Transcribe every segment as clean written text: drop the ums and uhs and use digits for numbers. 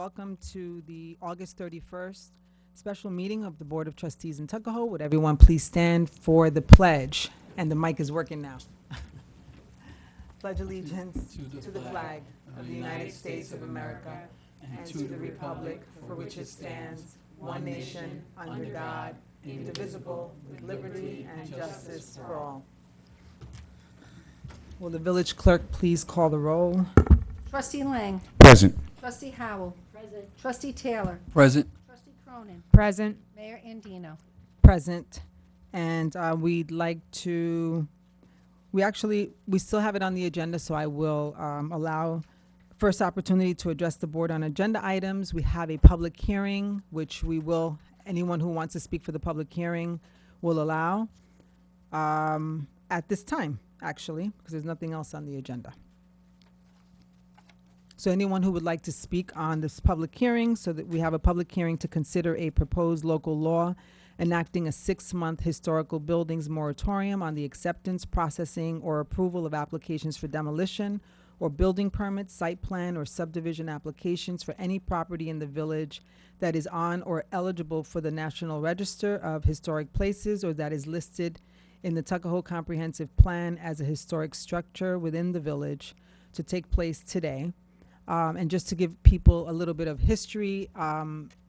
welcome to the August 31st special meeting of the Board of Trustees in Tuckahoe. Would everyone please stand for the pledge? And the mic is working now. Pledge allegiance to the flag of the United States of America and to the republic for which it stands, one nation, under God, indivisible, with liberty and justice for all. Will the village clerk please call the roll? Trustee Lang. Present. Trustee Howell. Present. Trustee Taylor. Present. Trustee Cronin. Present. Mayor Andino. Present. And we'd like to, we still have it on the agenda, so I will allow first opportunity to address the board on agenda items. We have a public hearing, which we will, anyone who wants to speak for the public hearing will allow at this time, actually, because there's nothing else on the agenda. So anyone who would like to speak on this public hearing, so that we have a public hearing to consider a proposed local law enacting a 6-month historical buildings moratorium on the acceptance, processing, or approval of applications for demolition or building permits, site plan, or subdivision applications for any property in the village that is on or eligible for the National Register of Historic Places or that is listed in the Tuckahoe Comprehensive Plan as a historic structure within the village to take place today. And just to give people a little bit of history,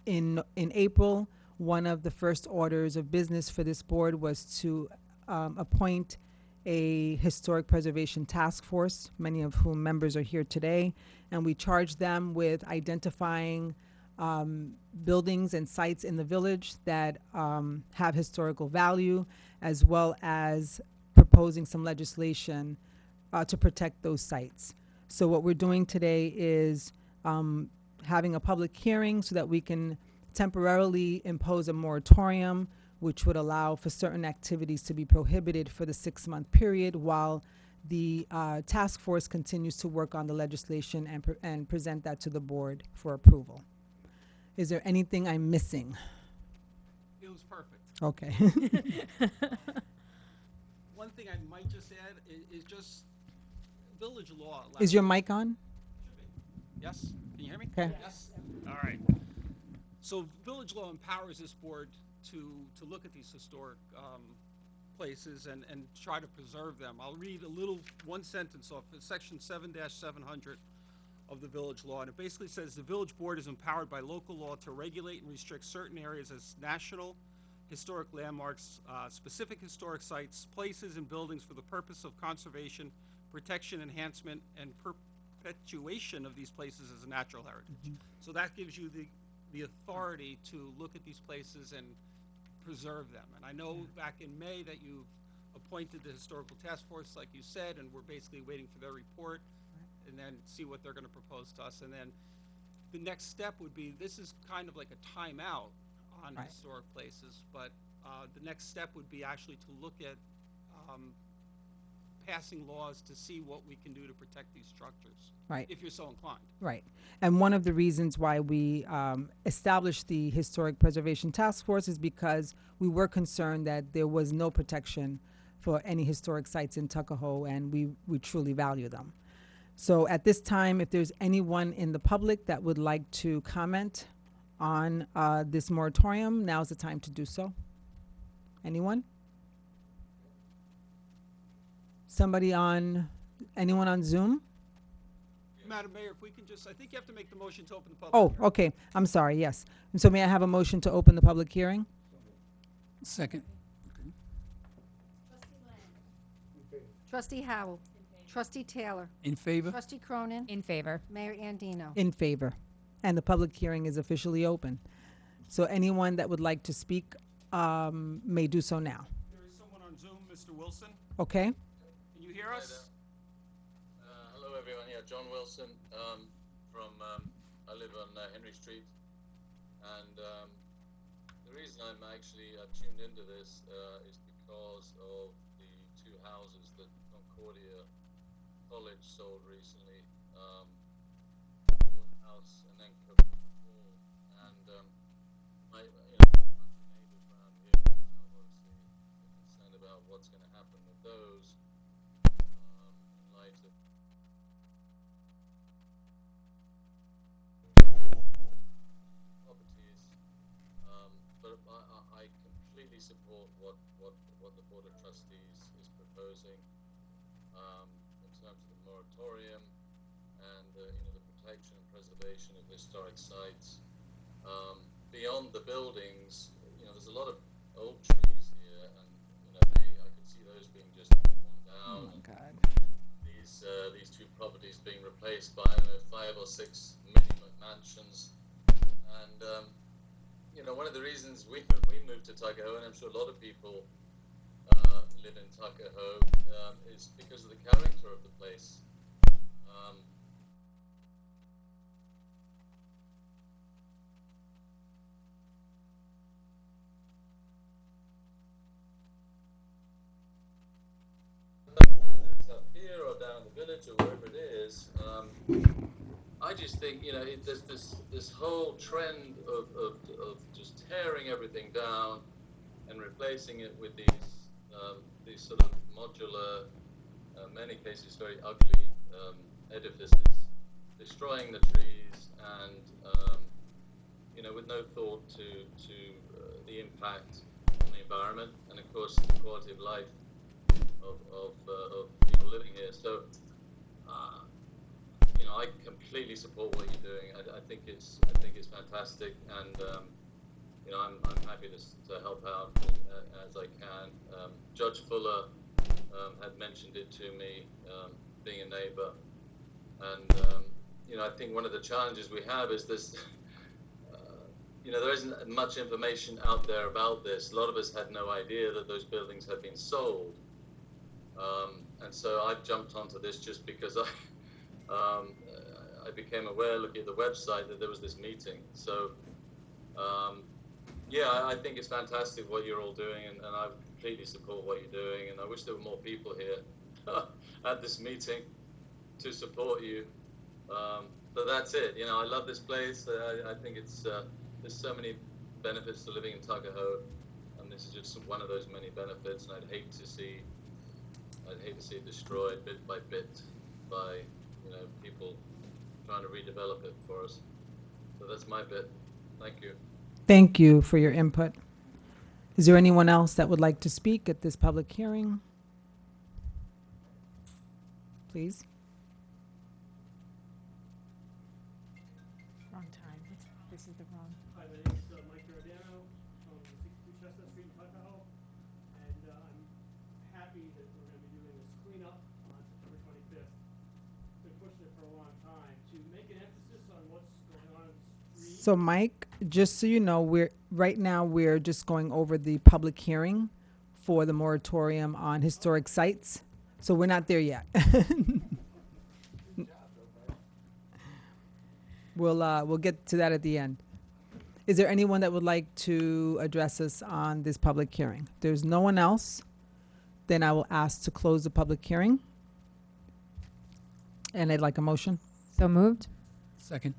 in April, one of the first orders of business for this board was to appoint a historic preservation task force, many of whom members are here today, and we charged them with identifying buildings and sites in the village that have historical value, as well as proposing some legislation to protect those sites. So what we're doing today is having a public hearing so that we can temporarily impose a moratorium, which would allow for certain activities to be prohibited for the 6-month period while the task force continues to work on the legislation and present that to the board for approval. Is there anything I'm missing? It was perfect. Okay. One thing I might just add is just village law. Is your mic on? Yes? Can you hear me? Okay. Yes? All right. So village law empowers this board to look at these historic places and try to preserve them. I'll read one sentence off section 7-700 of the village law, and it basically says the village board is empowered by local law to regulate and restrict certain areas as national historic landmarks, specific historic sites, places, and buildings for the purpose of conservation, protection, enhancement, and perpetuation of these places as a natural heritage. Mm-hmm. So that gives you the authority to look at these places and preserve them. And I know back in May that you appointed the historical task force, like you said, and we're basically waiting for their report and then see what they're going to propose to us. And then the next step would be, this is kind of like a timeout on Right. historic places, but the next step would be actually to look at passing laws to see what we can do to protect these structures, Right. if you're so inclined. Right. And one of the reasons why we established the Historic Preservation Task Force is because we were concerned that there was no protection for any historic sites in Tuckahoe, and we truly value them. So at this time, if there's anyone in the public that would like to comment on this moratorium, now's the time to do so. Anyone? Anyone on Zoom? Madam Mayor, if we can just, I think you have to make the motion to open the public Oh, hearing. okay, I'm sorry, yes. And so may I have a motion to open the public hearing? Second. Trustee Howell. Trustee Taylor. In favor? Trustee Cronin. In favor. Mayor Andino. In favor. And the public hearing is officially open. So anyone that would like to speak may do so now. There is someone on Zoom, Mr. Wilson. Okay? Can you hear us? Hello everyone, yeah, John Wilson I live on Henry Street, and the reason I'm actually tuned into this is because of the two houses that Concordia College sold recently, one house and then Hall, and my neighbors around here are obviously concerned about what's going to happen with those. In light of support what the Board of Trustees is proposing in terms of the moratorium and the protection and preservation of historic sites. Beyond the buildings, there's a lot of old trees here, and I could see those being just torn down. Oh my God. These two properties being replaced by 5 or 6 mini mansions, and one of the reasons we moved to Tuckahoe, and I'm sure a lot of people live in Tuckahoe, is because of the character of the place. Whether it's up here or down the village or wherever it is, I just think there's this whole trend of just tearing everything down and replacing it with these sort of modular, many cases very ugly edifices, destroying the trees and with no thought to the impact on the environment and of course the quality of life of people living here. So I completely support what you're doing. I think it's fantastic, and I'm happy to help out as I can. Judge Fuller had mentioned it to me, being a neighbor, and I think one of the challenges we have is this. There isn't much information out there about this. A lot of us had no idea that those buildings had been sold, and so I've jumped onto this just because I became aware, looking at the website, that there was this meeting. So, I think it's fantastic what you're all doing, and I completely support what you're doing. And I wish there were more people here at this meeting to support you. But that's it. I love this place. I think it's there's so many benefits to living in Tuckahoe, and this is just one of those many benefits. And I'd hate to see it destroyed bit by bit by people trying to redevelop it for us. So that's my bit. Thank you. Thank you for your input. Is there anyone else that would like to speak at this public hearing? Please. Wrong time. This is the wrong. Hi, my name is Mike Giordano from 62 Chestnut Street in Tuckahoe, and I'm happy that we're going to be doing this cleanup on September 25th. Been pushing it for a long time to make an emphasis on what's going on in the street. So Mike, just so you know, we're just going over the public hearing for the moratorium on historic sites. So we're not there yet. We'll get to that at the end. Is there anyone that would like to address us on this public hearing? There's no one else. Then I will ask to close the public hearing. And I'd like a motion. So moved. Second.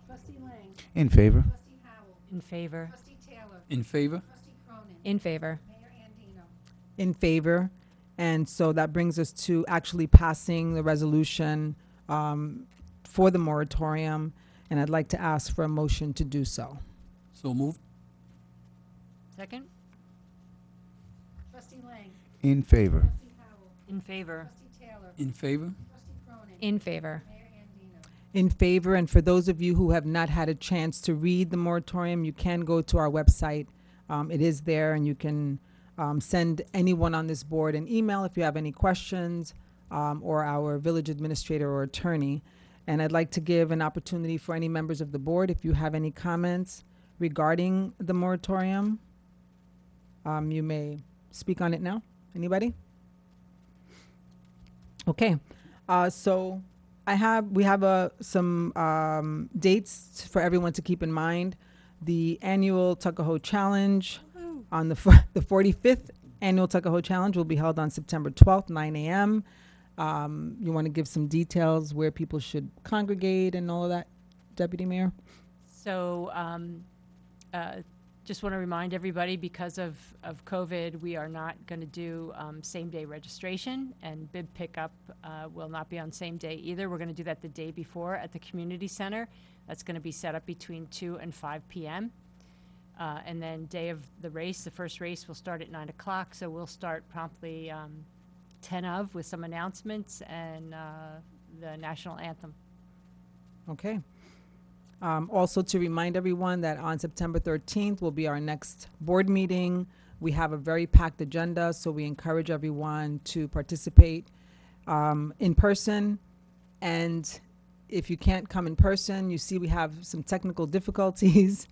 Trustee Lang. In favor. Trustee Howell. In favor. Trustee Taylor. In favor? Trustee Cronin. In favor. Mayor Andino. In favor. And so that brings us to actually passing the resolution for the moratorium. And I'd like to ask for a motion to do so. So moved. Second. Trustee Lang. In favor. Trustee Howell. In favor. Trustee Taylor. In favor? Trustee Cronin. In favor. Mayor Andino. In favor. And for those of you who have not had a chance to read the moratorium, you can go to our website. It is there, and you can send anyone on this board an email if you have any questions, or our village administrator or attorney. And I'd like to give an opportunity for any members of the board, if you have any comments regarding the moratorium, you may speak on it now. Anybody? Okay. So we have some dates for everyone to keep in mind. The annual Tuckahoe Challenge on the 45th annual Tuckahoe Challenge will be held on September 12th, 9 a.m. You want to give some details where people should congregate and all of that, Deputy Mayor? So just want to remind everybody, because of COVID, we are not going to do same-day registration, and bib pickup will not be on same day either. We're going to do that the day before at the community center. That's going to be set up between 2 and 5 p.m. And then day of the race, the first race will start at 9 o'clock, so we'll start promptly 10 of with some announcements and the national anthem. Okay. Also to remind everyone that on September 13th will be our next board meeting. We have a very packed agenda, so we encourage everyone to participate in person. And if you can't come in person, you see we have some technical difficulties.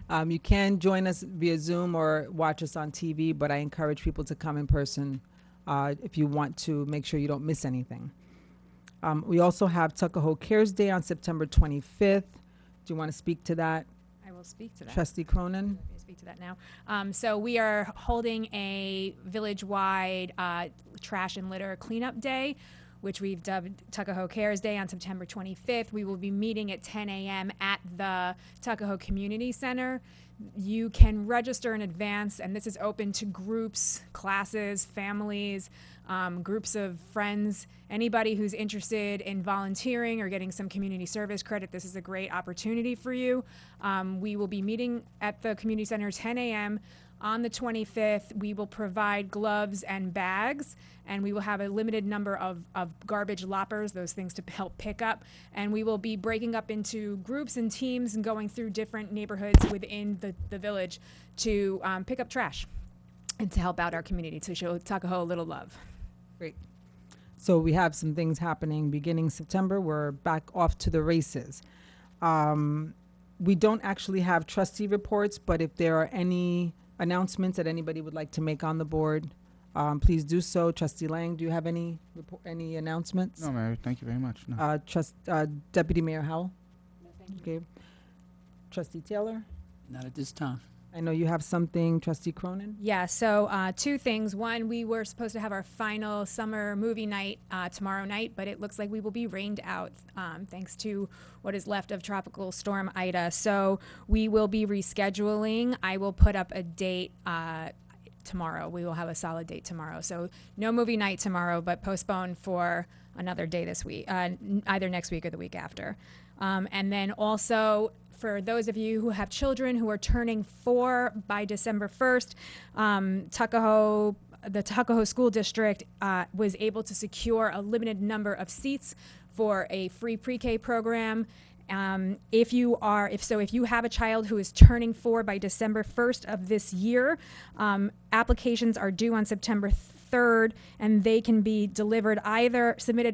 You can join us via Zoom or watch us on TV, but I encourage people to come in person if you want to make sure you don't miss anything. We also have Tuckahoe Cares Day on September 25th. Do you want to speak to that, I will speak to that. Trustee Cronin? I'm going to speak to that now. So we are holding a village-wide trash and litter cleanup day, which we've dubbed Tuckahoe Cares Day on September 25th. We will be meeting at 10 a.m. at the Tuckahoe Community Center. You can register in advance, and this is open to groups, classes, families, groups of friends, anybody who's interested in volunteering or getting some community service credit. This is a great opportunity for you. We will be meeting at the community center 10 a.m. On the 25th. We will provide gloves and bags, and we will have a limited number of garbage loppers, those things to help pick up. And we will be breaking up into groups and teams and going through different neighborhoods within the village to pick up trash and to help out our community, to show Tuckahoe a little love. Great. So we have some things happening beginning September. We're back off to the races. We don't actually have trustee reports, but if there are any announcements that anybody would like to make on the board, please do so. Trustee Lang, do you have any announcements? No, Mary, thank you very much. No. Deputy Mayor Howell? Okay. Trustee Taylor? Not at this time. I know you have something, Trustee Cronin? Yeah, so two things. One, we were supposed to have our final summer movie night tomorrow night, but it looks like we will be rained out thanks to what is left of Tropical Storm Ida. So we will be rescheduling. I will put up a date tomorrow. We will have a solid date tomorrow. So no movie night tomorrow, but postponed for another day this week, either next week or the week after. And then also, for those of you who have children who are turning 4 by December 1st, the Tuckahoe School District was able to secure a limited number of seats for a free pre-K program. If you have a child who is turning 4 by December 1st of this year, applications are due on September 3rd, and they can be submitted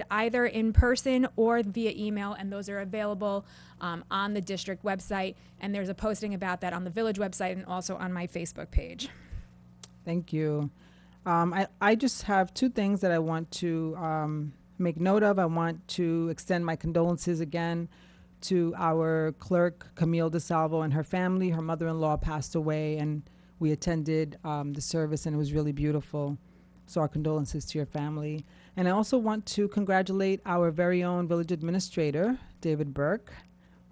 either in person or via email, and those are available on the district website, and there's a posting about that on the village website and also on my Facebook page. Thank you. I just have two things that I want to make note of. I want to extend my condolences again to our clerk, Camille DeSalvo, and her family. Her mother-in-law passed away, and we attended the service, and it was really beautiful. So our condolences to your family. And I also want to congratulate our very own village administrator, David Burke,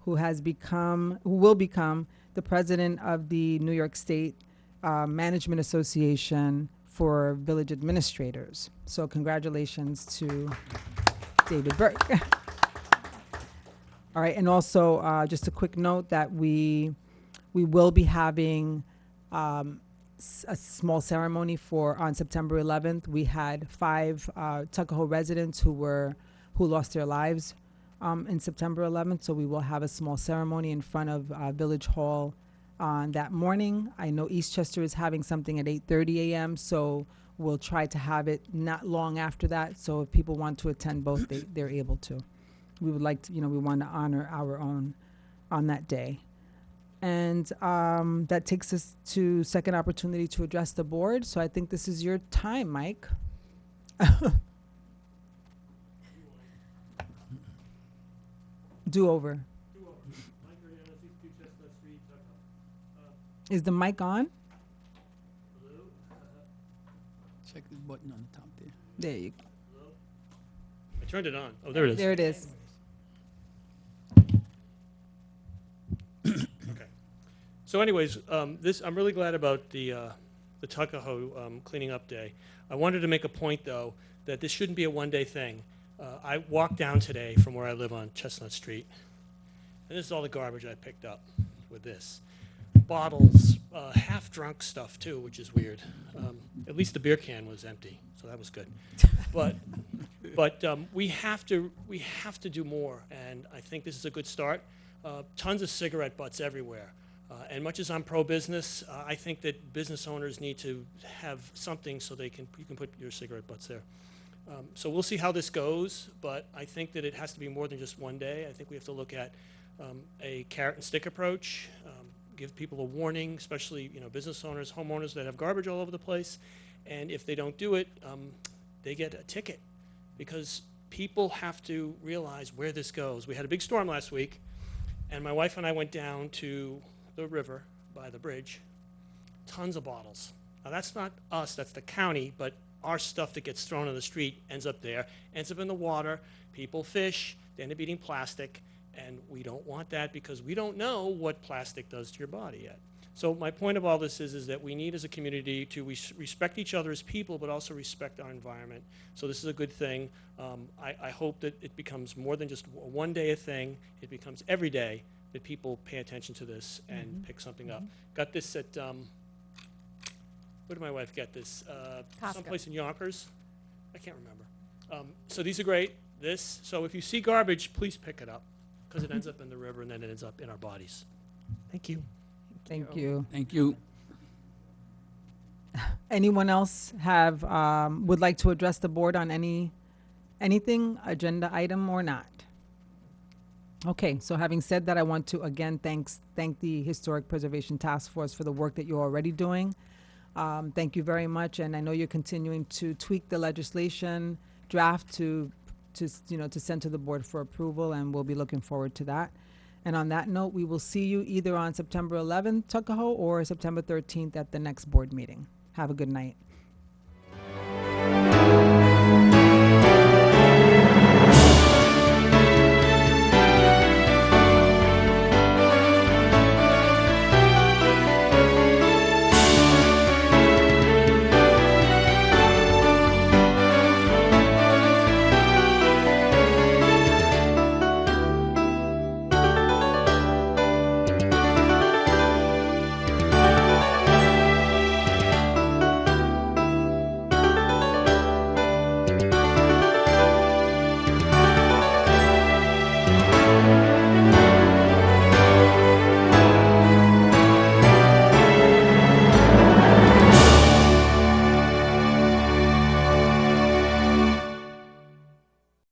who will become the president of the New York State Management Association for Village Administrators. So congratulations to David Burke. All right, and also just a quick note that we will be having a small ceremony on September 11th. We had 5 Tuckahoe residents who lost their lives in September 11th, so we will have a small ceremony in front of Village Hall on that morning. I know Eastchester is having something at 8:30 a.m., so we'll try to have it not long after that, so if people want to attend both, they're able to. We would like to, we want to honor our own on that day. And that takes us to second opportunity to address the board. So I think this is your time, Mike. Do over. Mike Ariano, 62 Chestnut Street, Tuckahoe. Is the mic on? Hello? Check this button on the top there. There you go. Hello? I turned it on. Oh, there it is. There it is. Okay. So anyways, I'm really glad about the Tuckahoe cleaning up day. I wanted to make a point, though, that this shouldn't be a one-day thing. I walked down today from where I live on Chestnut Street, and this is all the garbage I picked up with this. bottles, half-drunk stuff too, which is weird. At least the beer can was empty, so that was good. But we have to do more, and I think this is a good start. Tons of cigarette butts everywhere. And much as I'm pro-business, I think that business owners need to have something so you can put your cigarette butts there. So we'll see how this goes, but I think that it has to be more than just one day. I think we have to look at a carrot and stick approach, give people a warning, especially business owners, homeowners that have garbage all over the place, and if they don't do it, they get a ticket, because people have to realize where this goes. We had a big storm last week, and my wife and I went down to the river by the bridge, tons of bottles. Now that's not us, that's the county, but our stuff that gets thrown on the street ends up there, ends up in the water, people fish, they end up eating plastic, and we don't want that because we don't know what plastic does to your body yet. So my point of all this is that we need as a community to respect each other as people, but also respect our environment. So this is a good thing. I hope that it becomes more than just a one-day thing. It becomes every day that people pay attention to this and pick something up. Got this at, where did my wife get this? Costco. Someplace in Yonkers. I can't remember. So these are great. So if you see garbage, please pick it up, because it ends up in the river and then it ends up in our bodies. Thank you. Thank you. Thank you. Anyone else would like to address the board on anything, agenda item or not? Okay, so having said that, I want to again thank the Historic Preservation Task Force for the work that you're already doing. Thank you very much, and I know you're continuing to tweak the legislation draft to send to the board for approval, and we'll be looking forward to that. And on that note, we will see you either on September 11th, Tuckahoe, or September 13th at the next board meeting. Have a good night.